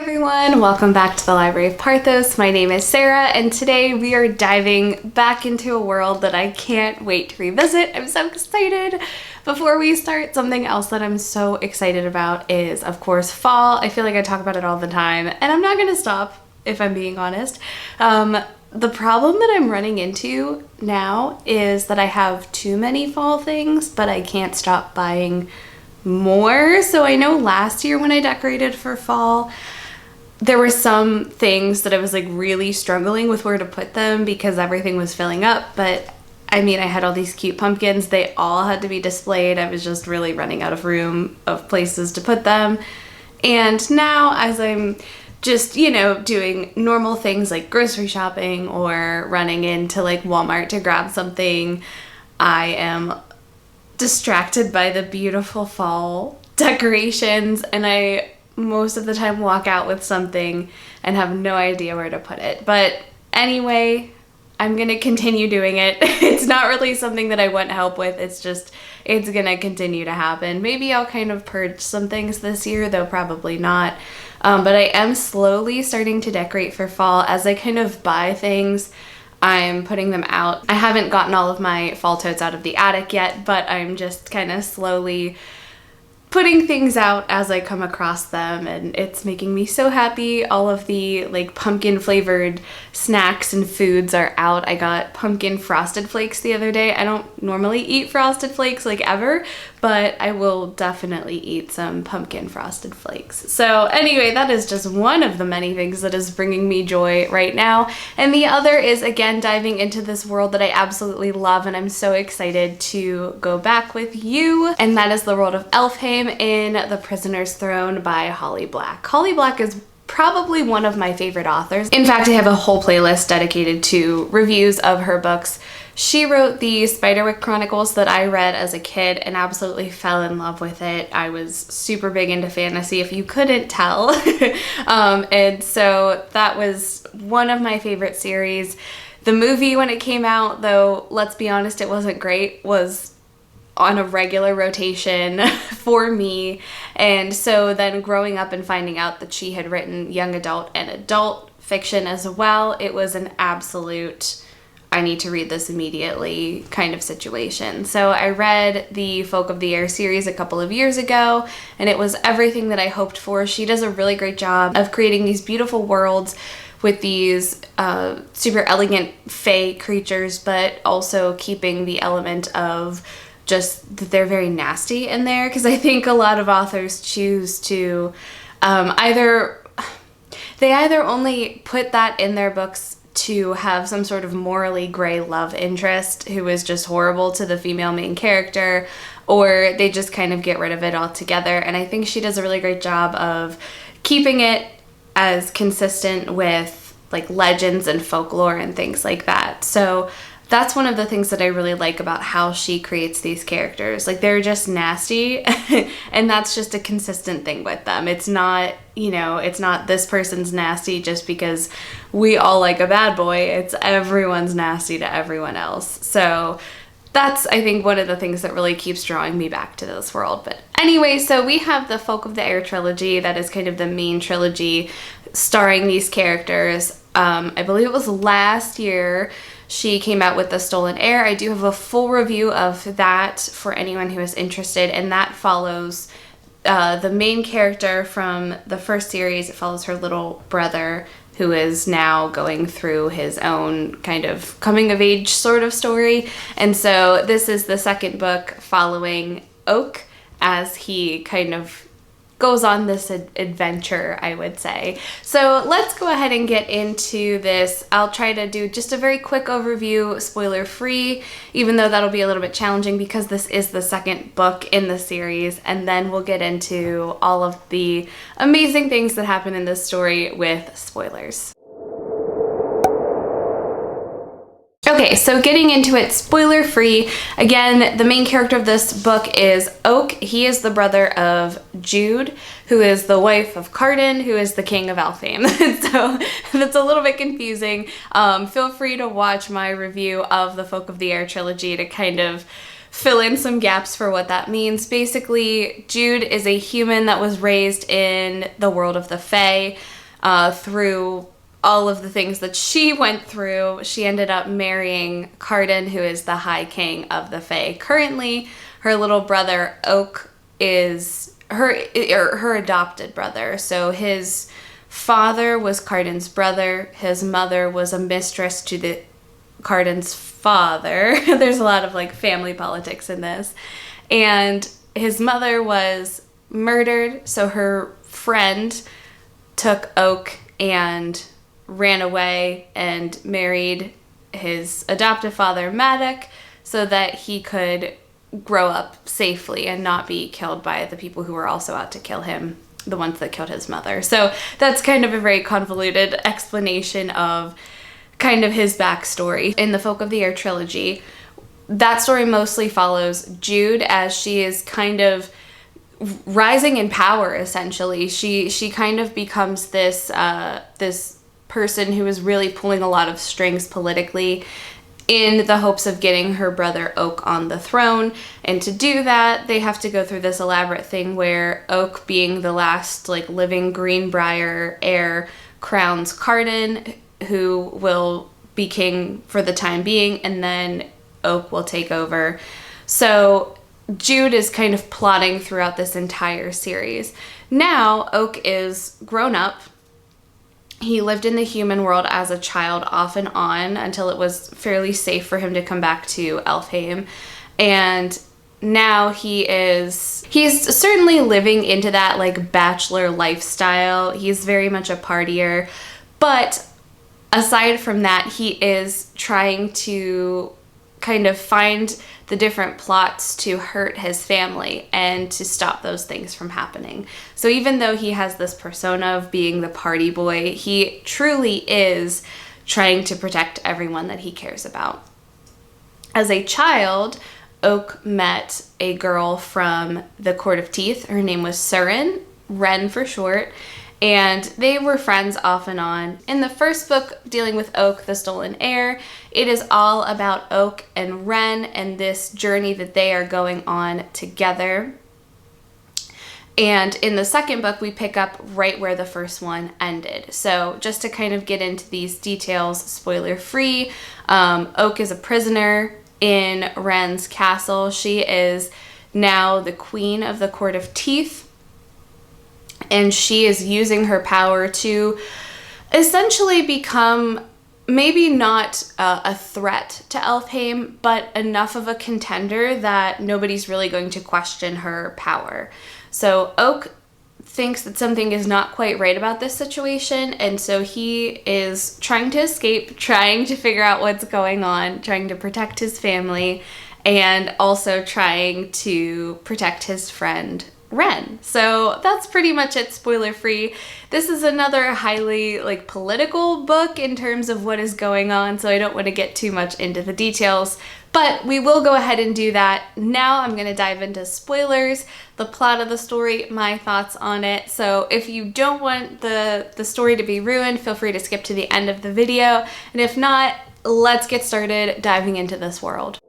Everyone, welcome back to the Library of Parthos. My name is Sarah, and today we are diving back into a world that I can't wait to revisit. I'm so excited. Before we start, something else that I'm so excited about is, of course, fall. I feel like I talk about it all the time, and I'm not gonna stop, if I'm being honest. The problem that I'm running into now is that I have too many fall things, but I can't stop buying more. So I know last year when I decorated for fall, there were some things that I was like really struggling with where to put them because everything was filling up. But I mean, I had all these cute pumpkins. They all had to be displayed. I was just really running out of room of places to put them. And now as I'm just, doing normal things like grocery shopping or running into like Walmart to grab something, I am distracted by the beautiful fall decorations, and I most of the time walk out with something and have no idea where to put it. But anyway, I'm gonna continue doing it. It's not really something that I want help with. It's gonna continue to happen. Maybe I'll kind of purge some things this year, though probably not. But I am slowly starting to decorate for fall. As I kind of buy things, I'm putting them out. I haven't gotten all of my fall totes out of the attic yet, but I'm just kind of slowly putting things out as I come across them, and it's making me so happy. All of the like pumpkin flavored snacks and foods are out. I got pumpkin frosted flakes the other day. I don't normally eat frosted flakes like ever, but I will definitely eat some pumpkin frosted flakes. So anyway, that is just one of the many things that is bringing me joy right now. And the other is, again, diving into this world that I absolutely love, and I'm so excited to go back with you. And that is the world of Elfhame in The Prisoner's Throne by Holly Black. Holly Black is probably one of my favorite authors. In fact, I have a whole playlist dedicated to reviews of her books. She wrote the Spiderwick Chronicles that I read as a kid and absolutely fell in love with it. I was super big into fantasy, if you couldn't tell. And so that was one of my favorite series. The movie, when it came out, though, let's be honest, it wasn't great, was on a regular rotation for me. And so then growing up and finding out that she had written young adult and adult fiction as well, it was an absolute I need to read this immediately kind of situation. So I read the Folk of the Air series a couple of years ago, and it was everything that I hoped for. She does a really great job of creating these beautiful worlds with these super elegant fae creatures, but also keeping the element of just that they're very nasty in there, because I think a lot of authors choose to either only put that in their books to have some sort of morally gray love interest who is just horrible to the female main character, or they just kind of get rid of it altogether. And I think she does a really great job of keeping it as consistent with like legends and folklore and things like that. So that's one of the things that I really like about how she creates these characters. Like, they're just nasty and that's just a consistent thing with them. It's not, it's not this person's nasty just because we all like a bad boy. It's everyone's nasty to everyone else. So that's, I think, one of the things that really keeps drawing me back to this world. But anyway, so we have the Folk of the Air trilogy. That is kind of the main trilogy starring these characters. I believe it was last year she came out with The Stolen Heir. I do have a full review of that for anyone who is interested, and that follows the main character from the first series. It follows her little brother, who is now going through his own kind of coming-of-age sort of story. And so this is the second book following Oak as he kind of goes on this adventure, I would say. So let's go ahead and get into this. I'll try to do just a very quick overview, spoiler free, even though that'll be a little bit challenging because this is the second book in the series, and then we'll get into all of the amazing things that happen in this story with spoilers. Okay, so getting into it spoiler free, again, the main character of this book is Oak. He is the brother of Jude, who is the wife of Cardan, who is the king of Elfhame. So that's a little bit confusing. Feel free to watch my review of the Folk of the Air trilogy to kind of fill in some gaps for what that means. Basically, Jude is a human that was raised in the world of the Fae. Through all of the things that she went through, she ended up marrying Carden, who is the High King of the Fae. Currently, her little brother Oak is her adopted brother. So his father was Carden's brother. His mother was a mistress to the Carden's father. There's a lot of like family politics in this. And his mother was murdered, so her friend took Oak and ran away and married his adoptive father, Maddox, so that he could grow up safely and not be killed by the people who were also out to kill him, the ones that killed his mother. So that's kind of a very convoluted explanation of kind of his backstory. In the Folk of the Air trilogy, that story mostly follows Jude as she is kind of rising in power, essentially. She kind of becomes this this person who is really pulling a lot of strings politically in the hopes of getting her brother Oak on the throne. And to do that, they have to go through this elaborate thing where Oak, being the last like living Greenbrier heir, crowns Carden, who will be king for the time being, and then Oak will take over. So Jude is kind of plotting throughout this entire series. Now, Oak is grown up. He lived in the human world as a child off and on until it was fairly safe for him to come back to Elfhame. And now he's certainly living into that like bachelor lifestyle. He's very much a partier. But aside from that, he is trying to kind of find the different plots to hurt his family and to stop those things from happening. So even though he has this persona of being the party boy, he truly is trying to protect everyone that he cares about. As a child, Oak met a girl from the Court of Teeth. Her name was Surin, Ren for short, and they were friends off and on. In the first book, dealing with Oak, the Stolen Heir, it is all about Oak and Ren and this journey that they are going on together. And in the second book, we pick up right where the first one ended. So just to kind of get into these details, spoiler free, Oak is a prisoner in Ren's castle. She is now the queen of the Court of Teeth. And she is using her power to essentially become maybe not a threat to Elfhame, but enough of a contender that nobody's really going to question her power. So Oak thinks that something is not quite right about this situation, and so he is trying to escape, trying to figure out what's going on, trying to protect his family, and also trying to protect his friend Ren. So that's pretty much it, spoiler free. This is another highly like political book in terms of what is going on, so I don't want to get too much into the details, but we will go ahead and do that. Now I'm going to dive into spoilers, the plot of the story, my thoughts on it. So if you don't want the story to be ruined, feel free to skip to the end of the video, and if not, let's get started diving into this world.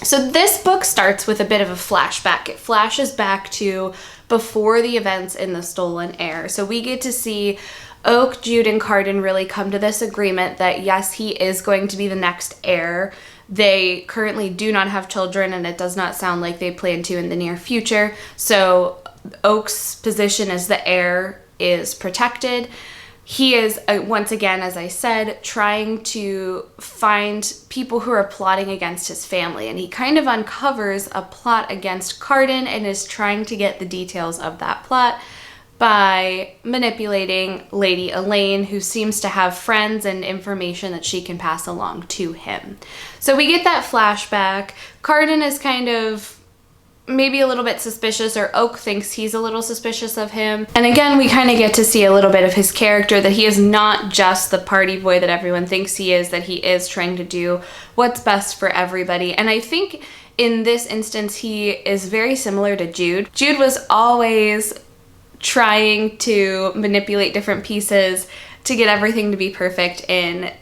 So this book starts with a bit of a flashback. It flashes back to before the events in The Stolen Heir. So we get to see Oak, Jude, and Carden really come to this agreement that yes, he is going to be the next heir. They currently do not have children, and it does not sound like they plan to in the near future. So Oak's position as the heir is protected. He is, once again, as I said, trying to find people who are plotting against his family. And he kind of uncovers a plot against Carden and is trying to get the details of that plot by manipulating Lady Elaine, who seems to have friends and information that she can pass along to him. So we get that flashback. Carden is kind of maybe a little bit suspicious, or Oak thinks he's a little suspicious of him. And again, we kind of get to see a little bit of his character, that he is not just the party boy that everyone thinks he is, that he is trying to do what's best for everybody. And I think in this instance, he is very similar to Jude. Jude was always trying to manipulate different pieces to get everything to be perfect in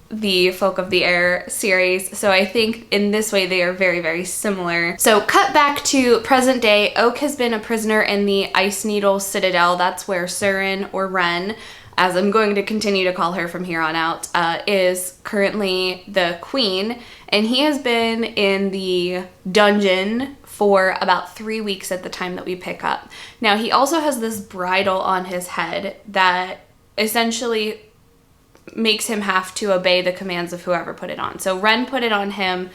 the Folk of the Air series. So I think in this way they are very, very similar. So cut back to present day. Oak has been a prisoner in the Ice Needle Citadel. That's where Surin, or Ren, as I'm going to continue to call her from here on out, is currently the queen. And he has been in the dungeon for about 3 weeks at the time that we pick up. Now, he also has this bridle on his head that essentially makes him have to obey the commands of whoever put it on. So Ren put it on him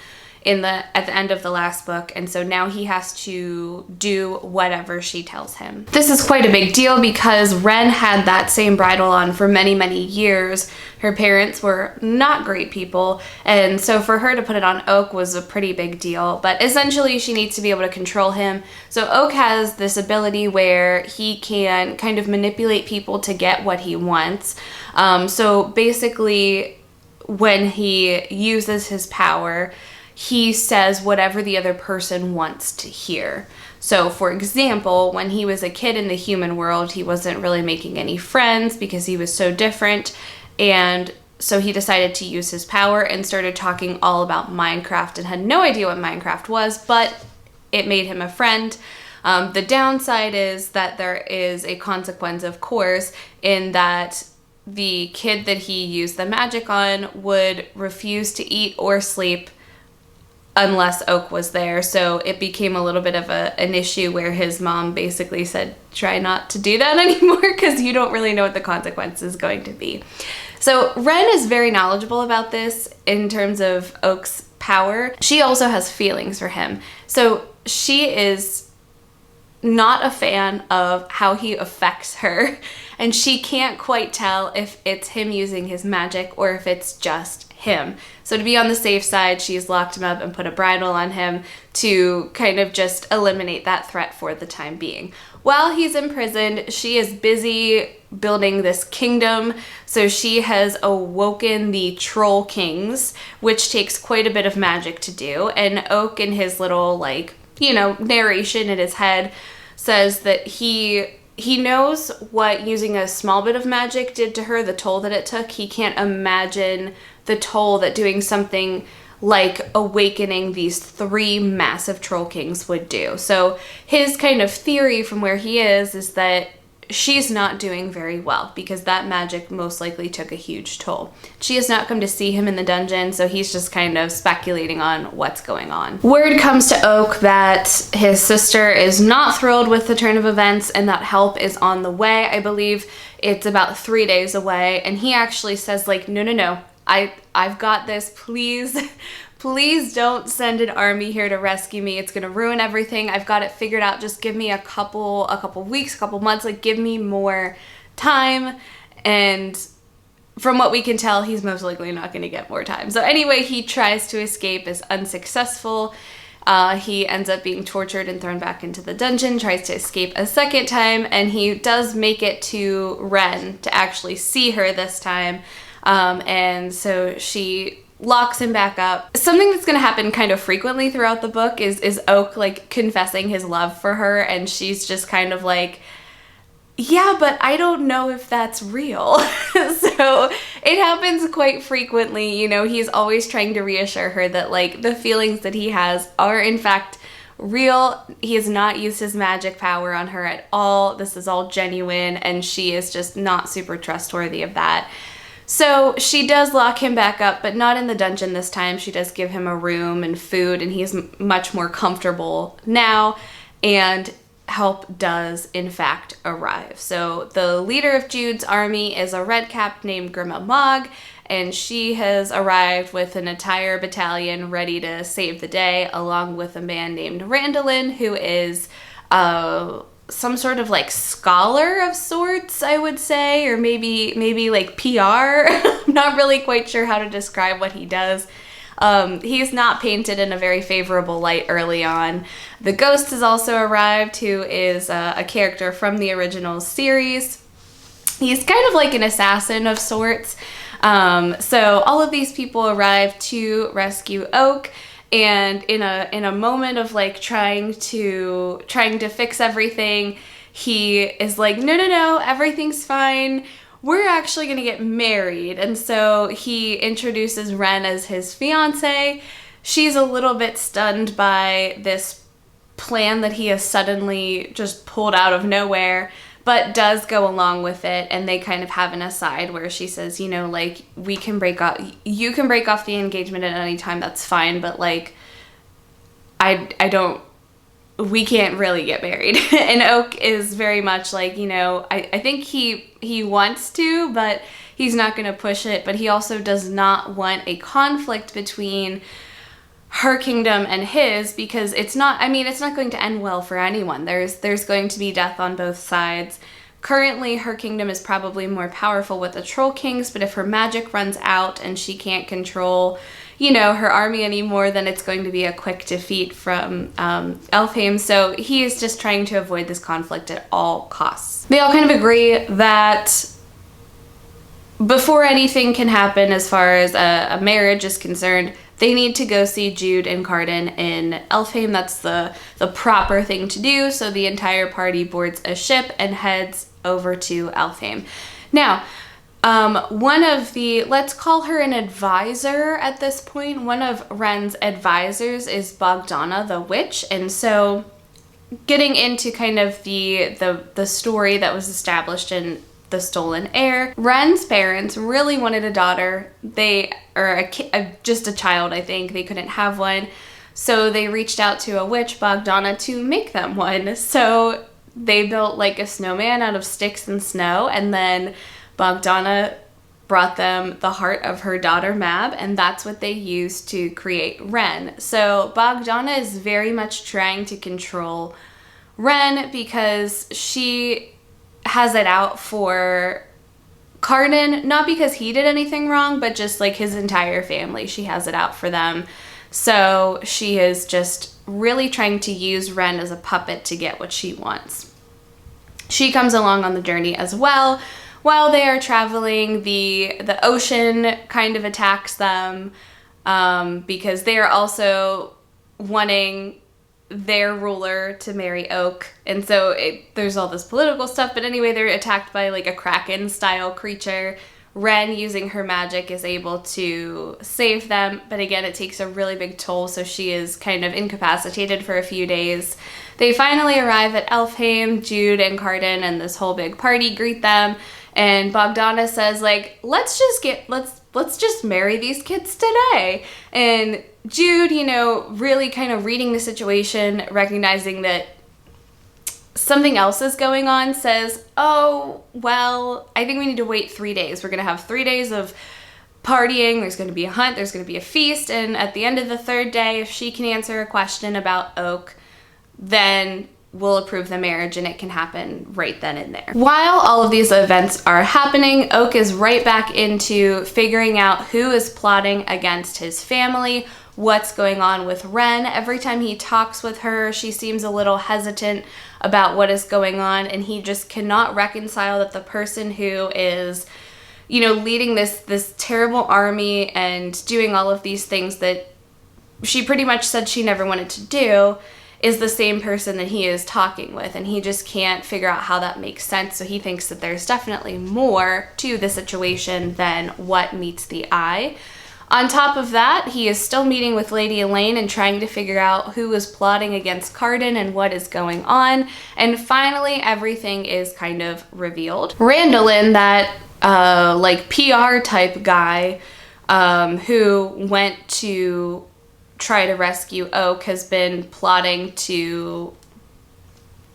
at the end of the last book, and so now he has to do whatever she tells him. This is quite a big deal because Ren had that same bridle on for many, many years. Her parents were not great people, and so for her to put it on Oak was a pretty big deal, but essentially she needs to be able to control him. So Oak has this ability where he can kind of manipulate people to get what he wants. So basically, when he uses his power, he says whatever the other person wants to hear. So, for example, when he was a kid in the human world, he wasn't really making any friends because he was so different. And so he decided to use his power and started talking all about Minecraft and had no idea what Minecraft was, but it made him a friend. The downside is that there is a consequence, of course, in that the kid that he used the magic on would refuse to eat or sleep unless Oak was there. So it became a little bit of an issue where his mom basically said, try not to do that anymore because you don't really know what the consequence is going to be. So Ren is very knowledgeable about this in terms of Oak's power. She also has feelings for him. So she is not a fan of how he affects her, and she can't quite tell if it's him using his magic or if it's just him. So to be on the safe side, she's locked him up and put a bridle on him to kind of just eliminate that threat for the time being. While he's imprisoned, she is busy building this kingdom. So she has awoken the Troll Kings, which takes quite a bit of magic to do. And Oak, in his little, narration in his head, says that he knows what using a small bit of magic did to her, the toll that it took. He can't imagine the toll that doing something like awakening these 3 massive Troll Kings would do. So his kind of theory from where he is that she's not doing very well because that magic most likely took a huge toll. She has not come to see him in the dungeon, so he's just kind of speculating on what's going on. Word comes to Oak that his sister is not thrilled with the turn of events and that help is on the way. I believe it's about 3 days away, and he actually says, no, I've got this, please don't send an army here to rescue me. It's gonna ruin everything. I've got it figured out. Just give me a couple weeks, a couple months, give me more time. And from what we can tell, he's most likely not gonna get more time. So anyway, he tries to escape, is unsuccessful. He ends up being tortured and thrown back into the dungeon, tries to escape a second time, and he does make it to Ren to actually see her this time. And so she locks him back up. Something that's going to happen kind of frequently throughout the book is Oak confessing his love for her, and she's just kind of like, yeah, but I don't know if that's real. So it happens quite frequently. He's always trying to reassure her that the feelings that he has are in fact real. He has not used his magic power on her at all. This is all genuine, and she is just not super trustworthy of that. So she does lock him back up, but not in the dungeon this time. She does give him a room and food, and he's much more comfortable now, and help does in fact arrive. So the leader of Jude's army is a redcap named Grima Mog, and she has arrived with an entire battalion ready to save the day, along with a man named Randolin, who is some sort of scholar of sorts, I would say, or maybe PR. I'm not really quite sure how to describe what he does. He's not painted in a very favorable light early on. The Ghost has also arrived, who is a character from the original series. He's kind of like an assassin of sorts. So all of these people arrive to rescue Oak. And in a moment of trying to fix everything, he is no, everything's fine. we're actually going to get married. And so he introduces Ren as his fiance. She's a little bit stunned by this plan that he has suddenly just pulled out of nowhere, but does go along with it. And they kind of have an aside where she says, you know, like, you can break off the engagement at any time, that's fine, but like, we can't really get married. And Oak is very much like, you know, I think he wants to, but he's not going to push it. But he also does not want a conflict between her kingdom and his, because it's not going to end well for anyone. There's going to be death on both sides. Currently, her kingdom is probably more powerful with the Troll Kings, but if her magic runs out and she can't control, you know, her army anymore, then it's going to be a quick defeat from Elfhame. So he is just trying to avoid this conflict at all costs. They all kind of agree that before anything can happen as far as a marriage is concerned, they need to go see Jude and Cardan in Elfhame. That's the proper thing to do. So the entire party boards a ship and heads over to Elfhame. Now, one of the, let's call her an advisor at this point, one of Ren's advisors is Bogdana the witch. And so getting into kind of the story that was established in The Stolen Heir, Ren's parents really wanted a daughter. Just a child, I think. They couldn't have one. So they reached out to a witch, Bogdana, to make them one. So they built like a snowman out of sticks and snow, and then Bogdana brought them the heart of her daughter Mab, and that's what they used to create Ren. So Bogdana is very much trying to control Ren because she has it out for Cardan, not because he did anything wrong, but just like his entire family. She has it out for them. So she is just really trying to use Ren as a puppet to get what she wants. She comes along on the journey as well. While they are traveling, the ocean kind of attacks them because they are also wanting their ruler to marry Oak. And so there's all this political stuff. But anyway, they're attacked by like a Kraken-style creature. Ren, using her magic, is able to save them. But again, it takes a really big toll, so she is kind of incapacitated for a few days. They finally arrive at Elfhame. Jude and Cardan and this whole big party greet them. And Bogdana says, like, let's just marry these kids today. And Jude, you know, really kind of reading the situation, recognizing that something else is going on, says, oh, well, I think we need to wait 3 days. We're going to have 3 days of partying. There's going to be a hunt. There's going to be a feast. And at the end of the third day, if she can answer a question about Oak, then we'll approve the marriage and it can happen right then and there. While all of these events are happening, Oak is right back into figuring out who is plotting against his family, what's going on with Ren. Every time he talks with her, she seems a little hesitant about what is going on, and he just cannot reconcile that the person who is, you know, leading this terrible army and doing all of these things that she pretty much said she never wanted to do is the same person that he is talking with, and he just can't figure out how that makes sense. So he thinks that there's definitely more to the situation than what meets the eye. On top of that, he is still meeting with Lady Elaine and trying to figure out who is plotting against Cardan and what is going on. And finally, everything is kind of revealed. Randolin, that like PR type guy who went to try to rescue Oak, has been plotting to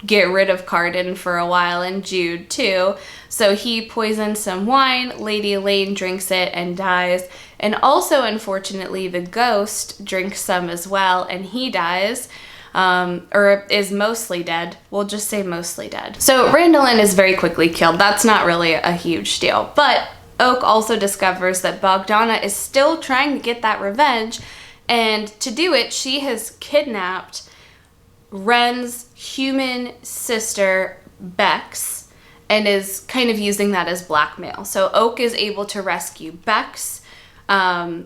get rid of Cardan for a while, and Jude too. So he poisons some wine, Lady Elaine drinks it and dies. And also, unfortunately, the ghost drinks some as well, and he dies, or is mostly dead. We'll just say mostly dead. So Randolin is very quickly killed. That's not really a huge deal. But Oak also discovers that Bogdana is still trying to get that revenge, and to do it, she has kidnapped Ren's human sister, Bex, and is kind of using that as blackmail. So Oak is able to rescue Bex,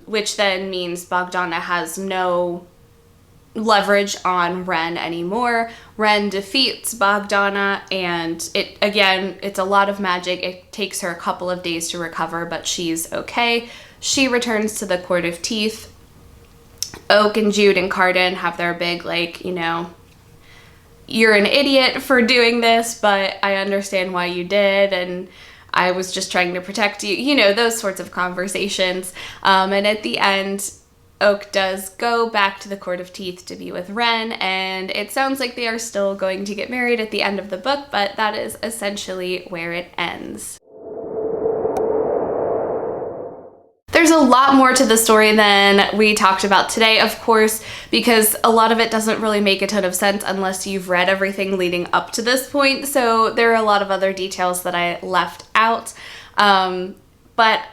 which then means Bogdana has no leverage on Ren anymore. Ren defeats Bogdana, and it's a lot of magic. It takes her a couple of days to recover, but she's okay. She returns to the Court of Teeth. Oak and Jude and Cardan have their big, like, you know, you're an idiot for doing this, but I understand why you did, and I was just trying to protect you, you know, those sorts of conversations. And at the end, Oak does go back to the Court of Teeth to be with Ren, and it sounds like they are still going to get married at the end of the book, but that is essentially where it ends. There's a lot more to the story than we talked about today, of course, because a lot of it doesn't really make a ton of sense unless you've read everything leading up to this point, so there are a lot of other details that I left out. But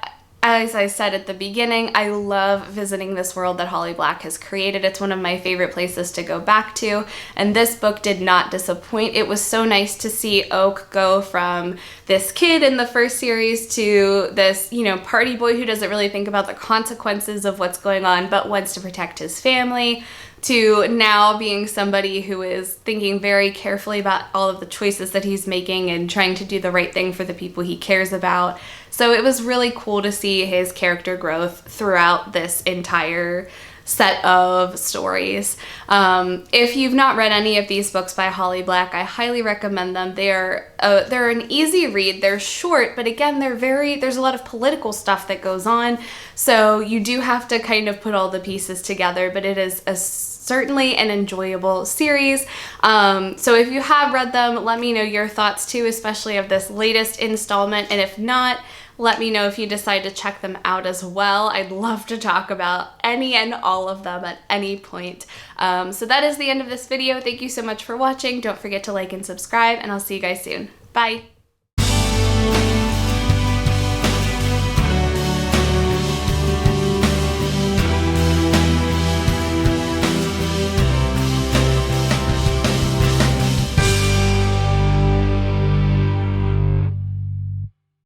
as I said at the beginning, I love visiting this world that Holly Black has created. It's one of my favorite places to go back to, and this book did not disappoint. It was so nice to see Oak go from this kid in the first series to this, you know, party boy who doesn't really think about the consequences of what's going on but wants to protect his family, to now being somebody who is thinking very carefully about all of the choices that he's making and trying to do the right thing for the people he cares about. So it was really cool to see his character growth throughout this entire set of stories. If you've not read any of these books by Holly Black, I highly recommend them. They're an easy read. They're short, but again, there's a lot of political stuff that goes on, so you do have to kind of put all the pieces together, but it is certainly an enjoyable series. So if you have read them, let me know your thoughts too, especially of this latest installment, and if not, let me know if you decide to check them out as well. I'd love to talk about any and all of them at any point. So that is the end of this video. Thank you so much for watching. Don't forget to like and subscribe, and I'll see you guys soon. Bye!